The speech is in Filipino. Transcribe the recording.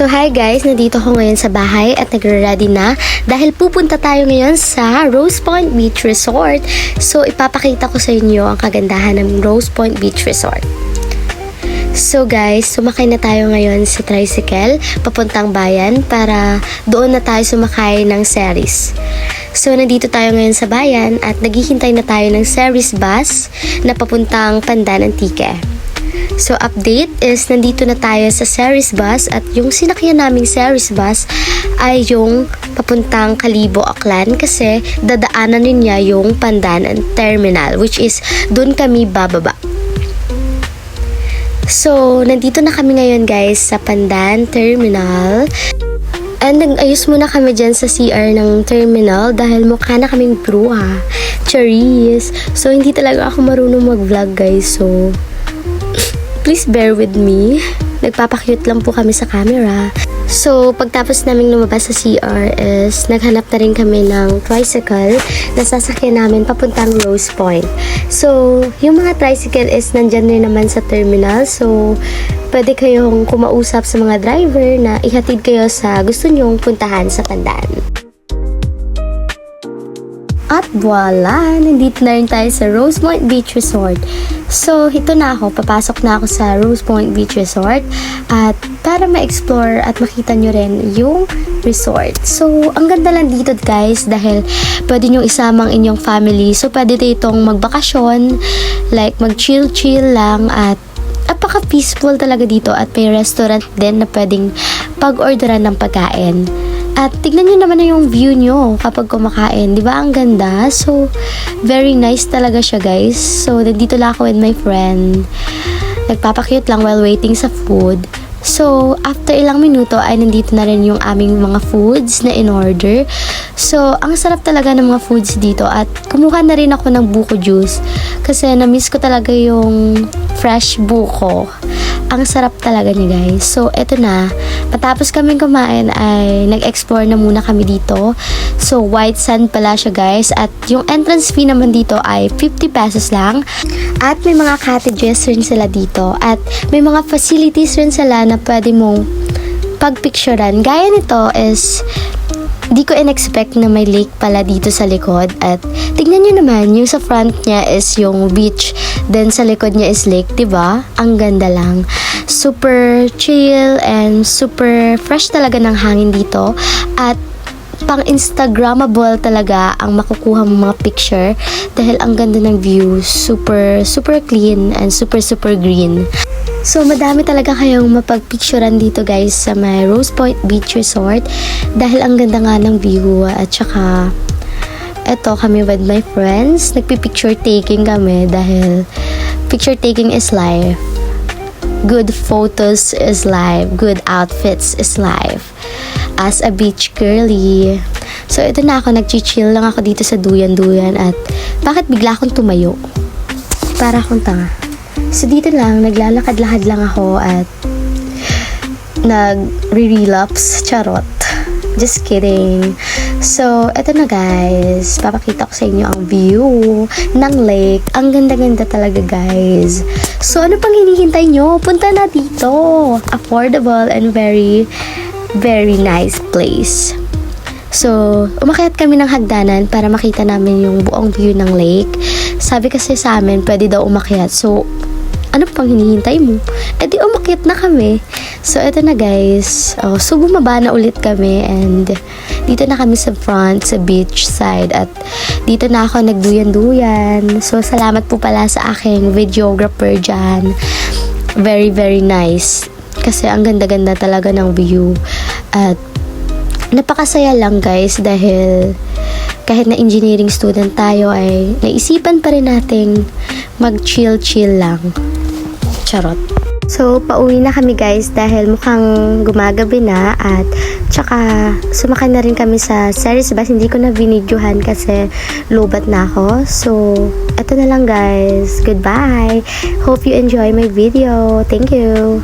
So hi guys, nandito ako ngayon sa bahay at nagre-ready na dahil pupunta tayo ngayon sa Rose Point Beach Resort. So ipapakita ko sa inyo ang kagandahan ng Rose Point Beach Resort. So guys, sumakay na tayo ngayon sa tricycle papuntang bayan para doon na tayo sumakay ng series. So nandito tayo ngayon sa bayan at naghihintay na tayo ng series bus na papuntang Pandan Antique. So update is nandito na tayo sa series bus at yung sinakyan naming series bus ay yung papuntang Kalibo, Aklan kasi dadaanan niya yung Pandan Terminal which is doon kami bababa. So nandito na kami ngayon guys sa Pandan Terminal. And nag-ayos muna kami dyan sa CR ng terminal dahil mukha na kaming bruha. Charis! So hindi talaga ako marunong mag-vlog guys, so please bear with me. Nagpapakyut lang po kami sa camera. So, pagtapos naming lumabas sa CR is naghanap na rin kami ng tricycle na sasakyan namin papuntang Rose Point. So, yung mga tricycle is nandyan rin naman sa terminal. So, pwede kayong kumausap sa mga driver na ihatid kayo sa gusto nyong puntahan sa Pandan. At voila! Nandito na rin tayo sa Rose Point Beach Resort. So, ito na ako. Papasok na ako sa Rose Point Beach Resort. At para ma-explore at makita nyo rin yung resort. So, ang ganda lang dito guys dahil pwede nyo isamang inyong family. So, pwede ditong magbakasyon, like mag-chill-chill lang at napaka-peaceful talaga dito at may restaurant din na pwedeng pag-orderan ng pagkain. At tignan nyo naman na yung view nyo kapag kumakain. Di ba ang ganda? So, very nice talaga siya guys. So, nandito lang ako with my friend. Nagpapakyut lang while waiting sa food. So, after ilang minuto ay nandito na rin yung aming mga foods na in-order. So, ang sarap talaga ng mga foods dito at kumuha na rin ako ng buko juice kasi na-miss ko talaga yung fresh buko. Ang sarap talaga niya guys. So, eto na. Matapos kaming kumain ay nag-explore na muna kami dito. So, white sand pala siya guys. At yung entrance fee naman dito ay 50 pesos lang. At may mga cottages rin sila dito. At may mga facilities rin sila na pwede mong pagpicturean. Gaya nito is di ko in-expect na may lake pala dito sa likod. At tignan nyo naman, yung sa front niya is yung beach. Then sa likod niya is lake, diba? Ang ganda lang. Super chill and super fresh talaga ng hangin dito. At pang Instagrammable talaga ang makukuha mong mga picture dahil ang ganda ng view. Super, super clean and super, super green. So, madami talaga kayong mapagpicturean dito guys sa may Rose Point Beach Resort dahil ang ganda nga ng view at saka eto kami with my friends. Nagpipicture taking kami dahil picture taking is life. Good photos is life. Good outfits is life. As a beach girly. So, ito na ako. Nag-chill lang ako dito sa duyan-duyan at bakit bigla akong tumayo? Para akong tanga. So, dito lang, naglalakad-lakad lang ako at nag-relapse. Charot. Just kidding. So, eto na guys. Papakita ko sa inyo ang view ng lake. Ang ganda-ganda talaga guys. So, ano pang hinihintay nyo? Punta na dito. Affordable and very, very nice place. So, umakyat kami ng hagdanan para makita namin yung buong view ng lake. Sabi kasi sa amin, pwede daw umakyat. So, ano pang hinihintay mo? E di umakyat na kami. So, eto na guys. So, bumaba na ulit kami and dito na kami sa front, sa beach side at dito na ako nagduyan-duyan. So, salamat po pala sa aking videographer dyan. Very, very nice. Kasi ang ganda-ganda talaga ng view. At napakasaya lang guys dahil kahit na engineering student tayo ay naisipan pa rin nating mag-chill-chill lang. Charot. So, pauwi na kami guys dahil mukhang gumagabi na at tsaka sumakay na rin kami sa series bus. Hindi ko na binidyohan kasi lobat na ako. So, eto na lang guys. Goodbye. Hope you enjoy my video. Thank you.